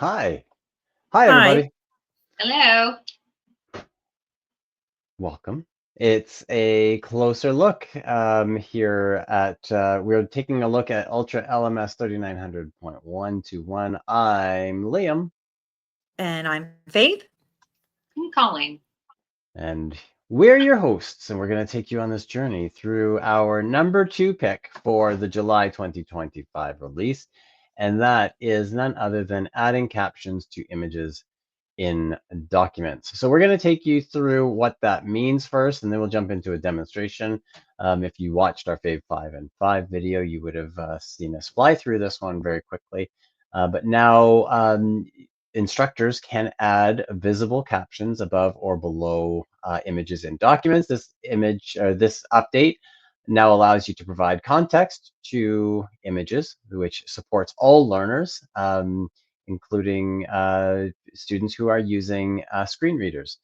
Hi. Hi, Hi. everybody. Hello. Welcome. It's a closer look here at, we're taking a look at Ultra LMS 3900.121. I'm Liam, And I'm Faith. I'm Colleen. and we're your hosts, and we're going to take you on this journey through our number 2 pick for the July 2025 release, and that is none other than adding captions to images in documents. So we're going to take you through what that means first, and then we'll jump into a demonstration. If you watched our Fave 5 and 5 video, you would have seen us fly through this one very quickly. But now instructors can add visible captions above or below images in documents. This update now allows you to provide context to images, which supports all learners, including students who are using screen readers.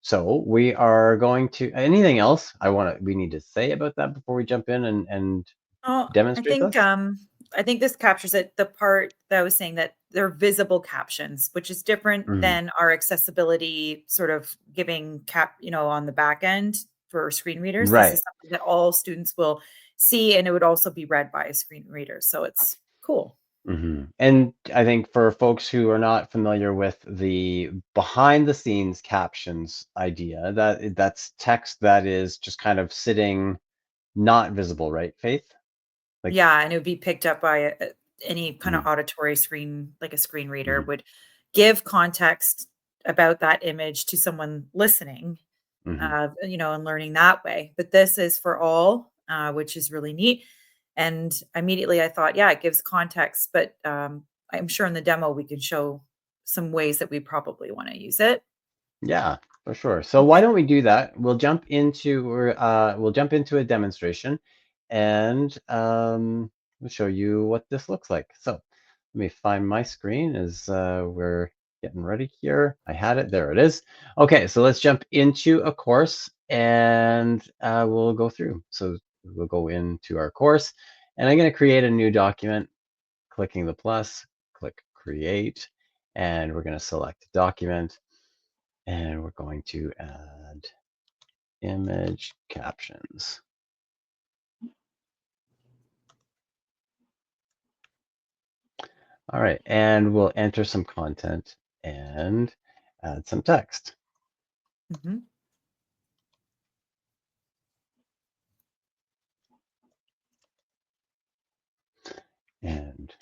So we are going to, anything else we need to say about that before we jump in and Oh, demonstrate this? I think this captures it, the part that I was saying that they're visible captions, which is different Mhm. than our accessibility sort of giving on the back end for screen readers. This is Right. something that all students will see, and it would also be read by a screen reader. So it's cool. And I think for folks who are not familiar with the behind the scenes captions idea, that's text that is just kind of sitting not visible, right, Faith? Like, Yeah, and it would be picked up by any kind of mhm, auditory screen, like a screen reader mhm, would give context about that image to someone listening, mhm. and learning that way. But this is for all, which is really neat. And immediately I thought, yeah, it gives context, but I'm sure in the demo we can show some ways that we probably want to use it. Yeah, for sure. So why Okay. don't we do that? We'll jump into a demonstration, and we'll show you what this looks like. So let me find my screen as we're getting ready here. I had it. There it is. Okay, so let's jump into a course, and we'll go through. So we'll go into our course, and I'm going to create a new document, clicking the plus, click create, and we're going to select document. And we're going to add image captions. All right, and we'll enter some content and add some text. Mhm. And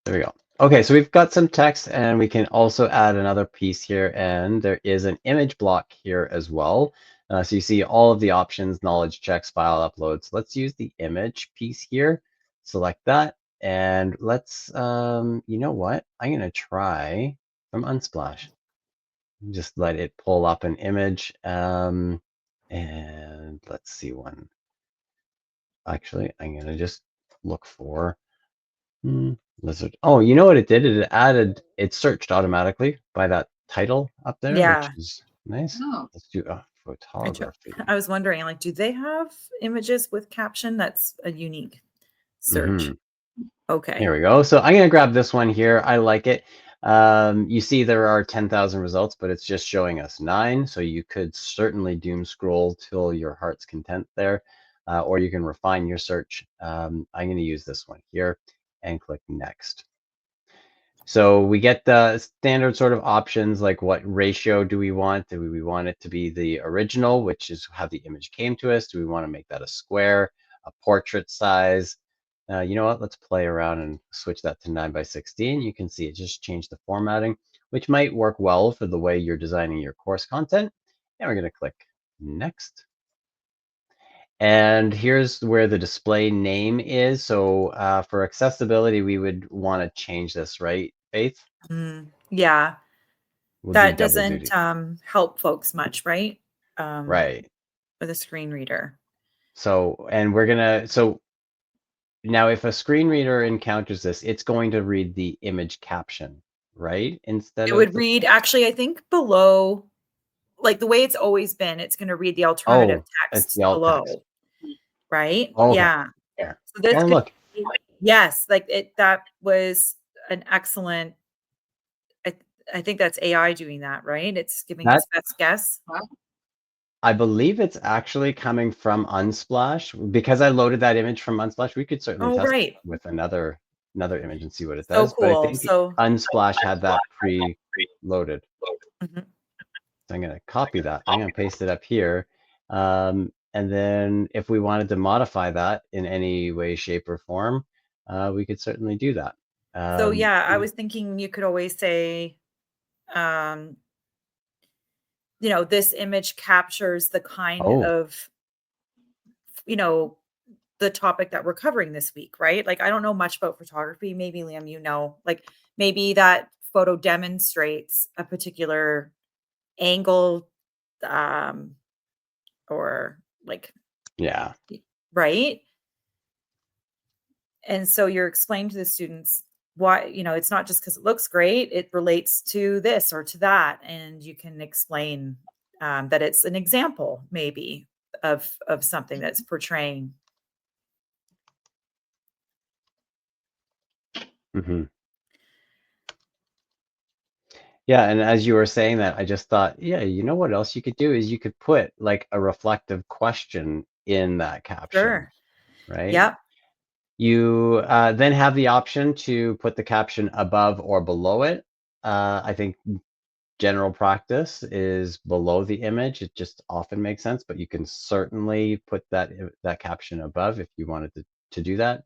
there we go. Okay, so we've got some text, and we can also add another piece here, and there is an image block here as well. So you see all of the options, knowledge checks, file uploads. Let's use the image piece here. Select that, and let's, you know what? I'm gonna try from Unsplash. Just let it pull up an image. And let's see one. Actually, I'm gonna just look for lizard. Oh, you know what it did? It searched automatically by that title up there, which Yeah. is nice. Oh, Let's do I tr- photography. I was wondering, like, do they have images with caption? That's a unique search. hmm Okay. Here we go. So I'm gonna grab this one here. I like it. You see there are 10,000 results, but it's just showing us 9. So you could certainly doom scroll till your heart's content there, or you can refine your search. I'm gonna use this one here and click next. So we get the standard sort of options like what ratio do we want? Do we want it to be the original, which is how the image came to us? Do we want to make that a square, a portrait size? You know what? Let's play around and switch that to 9 by 16. You can see it just changed the formatting, which might work well for the way you're designing your course content. And we're going to click next. And here's where the display name is. So for accessibility, we would want to change this, right, Faith? Yeah. We'll do That double doesn't, duty. help folks much, right? Um, Right. with a screen reader. So, and so now if a screen reader encounters this, it's going to read the image caption, right? Instead It of would the, read actually, I think below, like, the way it's always been, it's gonna read the alternative oh, it's text the alt text. below, right? Okay. Yeah. There. So this And could look, be yes, like, that was, an excellent I I think that's AI doing that, right? It's giving That its best guess. Well, I believe it's actually coming from Unsplash. Because I loaded that image from Unsplash, we could certainly Oh, test right. with another image and see what it So does, but I cool. think So Unsplash had that pre-loaded. mhm. So I'm gonna copy that. I'm gonna paste it up here. And then if we wanted to modify that in any way, shape, or form, we could certainly do that. So, Um, yeah, I yeah. was thinking you could always say, um, "This image captures the kind Oh, of, you know, the topic that we're covering this week," right? Like, I don't know much about photography. Maybe, Liam, like, maybe that photo demonstrates a particular angle, um, or, like yeah. right? And so you're explaining to the students why, it's not just because it looks great, it relates to this or to that. And you can explain that it's an example, maybe, of something that's portraying. hmm Yeah, and as you were saying that, I just thought, yeah, you know what else you could do is you could put like a reflective question in that caption, Sure. right? Yep. You then have the option to put the caption above or below it. I think general practice is below the image. It just often makes sense, but you can certainly put that caption above if you wanted to do that.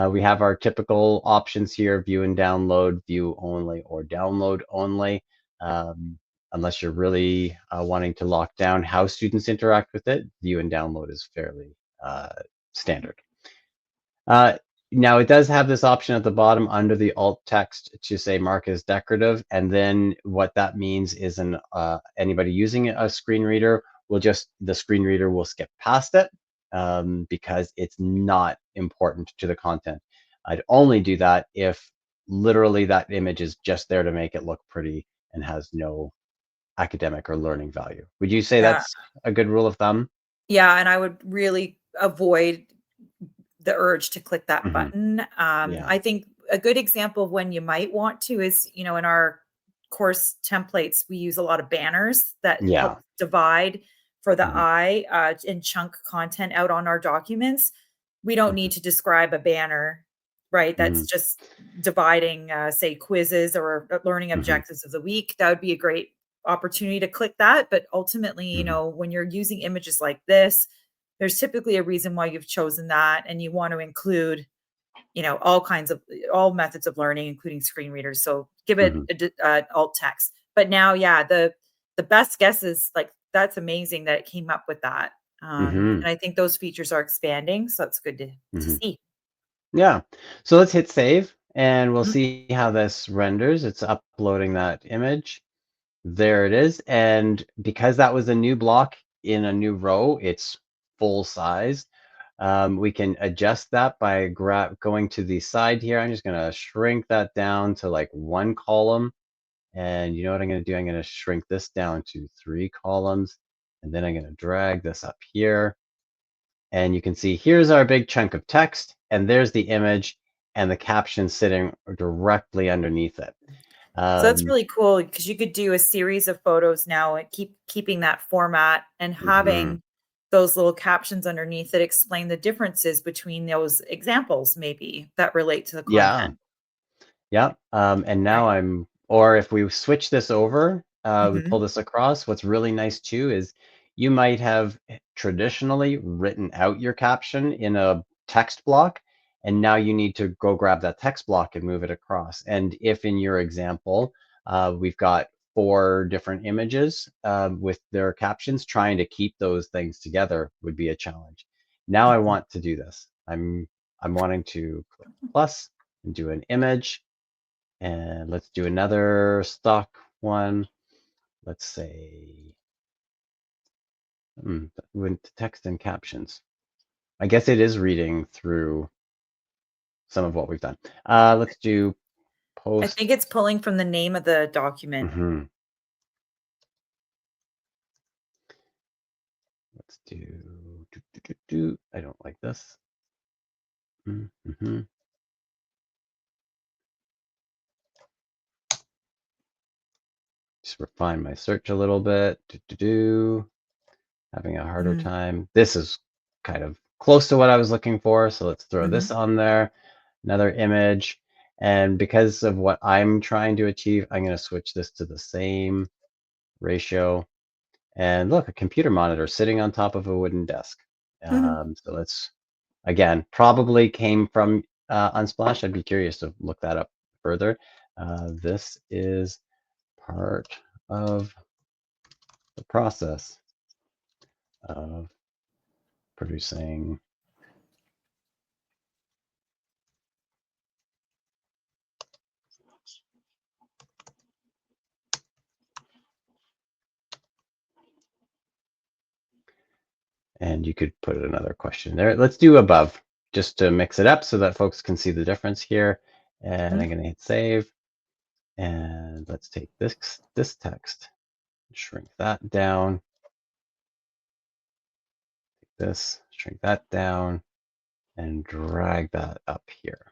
We have our typical options here: view and download, view only, or download only. Um, Unless you're really wanting to lock down how students interact with it, view and download is fairly standard. Uh, Now it does have this option at the bottom under the alt text to say mark as decorative, and then what that means is anybody using a screen reader will the screen reader will skip past it because it's not important to the content. I'd only do that if literally that image is just there to make it look pretty and has no academic or learning value. Would you say Yeah. that's a good rule of thumb? Yeah. And I would really avoid the urge to click that hmm button. Yeah. I think a good example of when you might want to is, in our course templates, we use a lot of banners that help Yeah. divide for the hmm eye and chunk content out on our documents. We don't hmm need to describe a banner, right? hmm That's just dividing, say, quizzes or learning hmm objectives of the week. That would be a great opportunity to click that. But ultimately, hmm when you're using images like this, there's typically a reason why you've chosen that, and you want to include, all methods of learning, including screen readers. So give it hmm alt text. But now, yeah, the best guess is like that's amazing that it came up with that. hmm And I think those features are expanding, so it's good to hmm see. Yeah. So let's hit save and we'll Mhm. see how this renders. It's uploading that image. There it is. And because that was a new block in a new row, it's full size. We can adjust that by going to the side here. I'm just going to shrink that down to like one column. And you know what I'm going to do? I'm going to shrink this down to 3 columns. And then I'm going to drag this up here. And you can see here's our big chunk of text, and there's the image and the caption sitting directly underneath it. So that's Um, really cool because you could do a series of photos now and keeping that format and mhm. having those little captions underneath that explain the differences between those examples maybe that relate to the Yeah, content. yeah. And now Right. or if we switch this over, we pull Mhm. this across. What's really nice too is you might have traditionally written out your caption in a text block, and now you need to go grab that text block and move it across. And if in your example, we've got 4 different images with their captions, trying to keep those things together would be a challenge. Now I Mhm. want to do this. I'm wanting to click plus and do an image. And let's do another stock one. Let's say with text and captions. I guess it is reading through some of what we've done. Let's do I post. think it's pulling from the name of the document. hmm Let's do. I don't like this. Mm-hmm. just refine my search a little bit. Having a harder Mhm. time. This is kind of close to what I was looking for, so let's throw Mhm. this on there. Another image. And because of what I'm trying to achieve, I'm going to switch this to the same ratio. And look, a computer monitor sitting on top of a wooden desk. So let's, again, probably came from Unsplash. I'd be curious to look that up further. This is part of the process of producing and you could put another question there. Let's do above just to mix it up so that folks can see the difference here. And I'm going to hit save. And let's take this text, shrink that down. This, shrink that down, and drag that up here.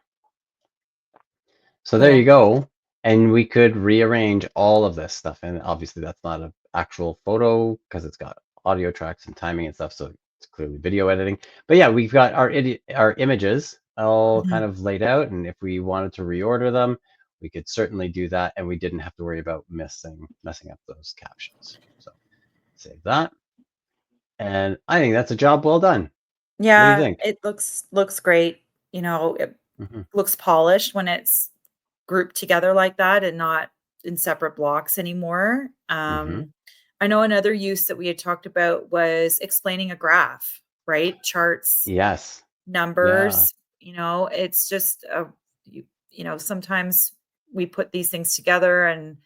So there you go. And we could rearrange all of this stuff. And obviously that's not an actual photo because it's got audio tracks and timing and stuff. So it's clearly video editing. But yeah, we've got our images all kind of laid out. And if we wanted to reorder them, we could certainly do that. And we didn't have to worry about messing up those captions. So save that. And I think that's a job well done. What do you Yeah, think? it looks great. It Mhm. looks polished when it's grouped together like that and not in separate blocks anymore. Mhm. I know another use that we had talked about was explaining a graph, right? Charts, Yes. Yeah. numbers, it's just sometimes we put these things together and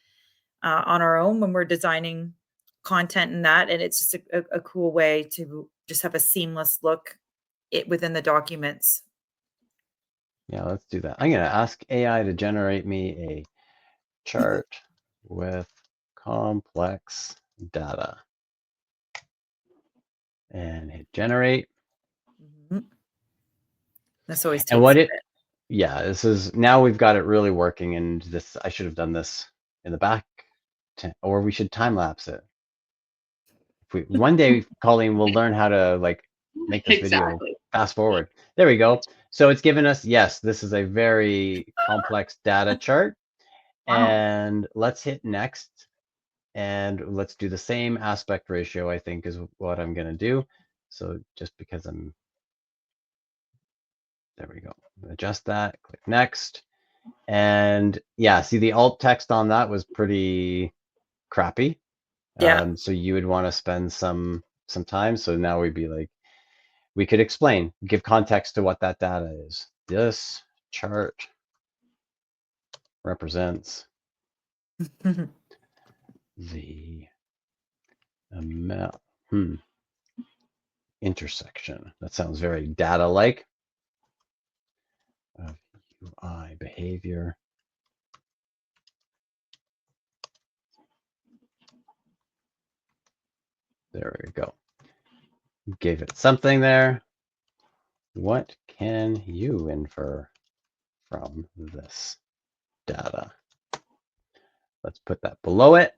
on our own when we're designing content and that, and it's just a cool way to just have a seamless look within the documents. Yeah, let's do that. I'm going to ask AI to generate me a chart with complex data and hit generate. Mhm. This always And takes a bit. yeah, this is now we've got it really working. And this, I should have done this in the back, or we should time lapse it. If we one day, Colleen, will learn how to like make this video Exactly. fast forward. There we go. So it's given us, yes, this is a very complex data chart. Wow. And let's hit next. And let's do the same aspect ratio, I think is what I'm going to do. So just because there we go. Adjust that, click next. And yeah, see the alt text on that was pretty crappy. Yeah. So you would want to spend some time. So now we'd be like, we could explain, give context to what that data is. This chart represents the amount, intersection. That sounds very data-like of UI behavior. There we go. Gave it something there. What can you infer from this data? Let's put that below it.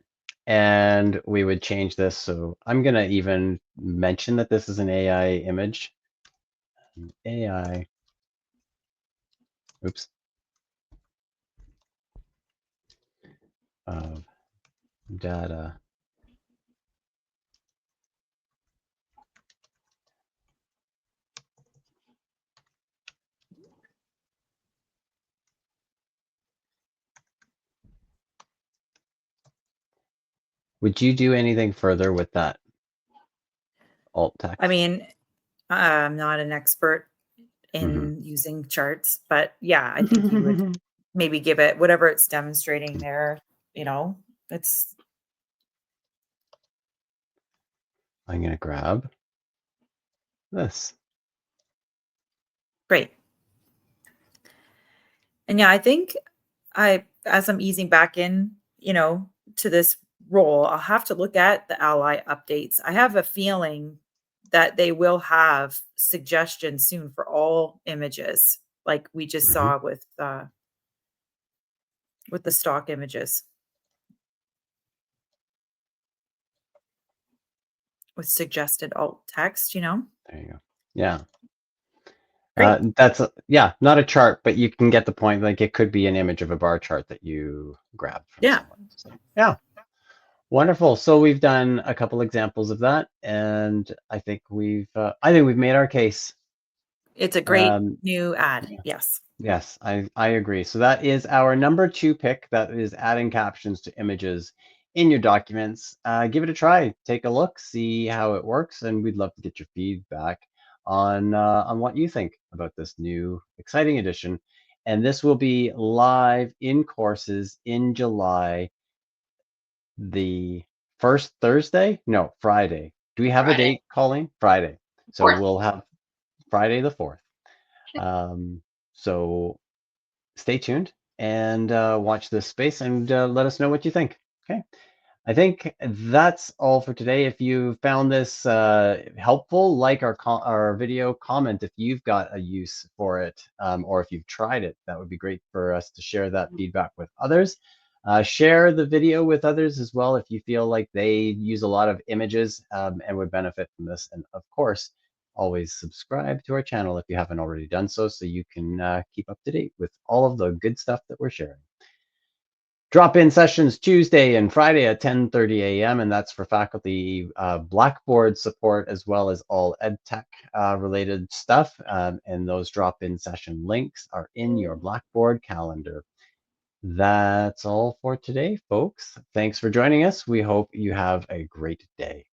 And we would change this. So I'm going to even mention that this is an AI image. An AI, oops, of data. Would you do anything further with that alt text? I mean, I'm not an expert Mm-hmm. in using charts, but yeah, I think you would maybe give it whatever it's demonstrating there, it's I'm going to grab this. great. And yeah, I think as I'm easing back in, to this role, I'll have to look at the ally updates. I have a feeling that they will have suggestions soon for all images, like we just Mm-hmm. saw with the stock images. with suggested alt text, There you go. Yeah. Great. That's yeah, not a chart, but you can get the point. Like it could be an image of a bar chart that you grab from Yeah. somewhere. So yeah, wonderful. So we've done a couple examples of that, and I think we've made our case. It's a great Um, new ad. Yes. yes, I agree. So that is our number 2 pick. That is adding captions to images in your documents. Give it a try. Take a look, see how it works, and we'd love to get your feedback on what you think about this new exciting edition. And this will be live in courses in July, the first Thursday? No, Friday. Do we have a Friday. date, Colleen? Friday. So 4th. we'll have Friday the 4th. So stay tuned and watch this space and let us know what you think. Okay. I think that's all for today. If you found this helpful, like our video, comment if you've got a use for it, or if you've tried it. That would be great for us to share that feedback with others. Share the video with others as well if you feel like they use a lot of images and would benefit from this. And of course, always subscribe to our channel if you haven't already done so you can keep up to date with all of the good stuff that we're sharing. Drop-in sessions Tuesday and Friday at 10:30 a.m. and that's for faculty Blackboard support as well as all EdTech related stuff. And those drop-in session links are in your Blackboard calendar. That's all for today, folks. Thanks for joining us. We hope you have a great day.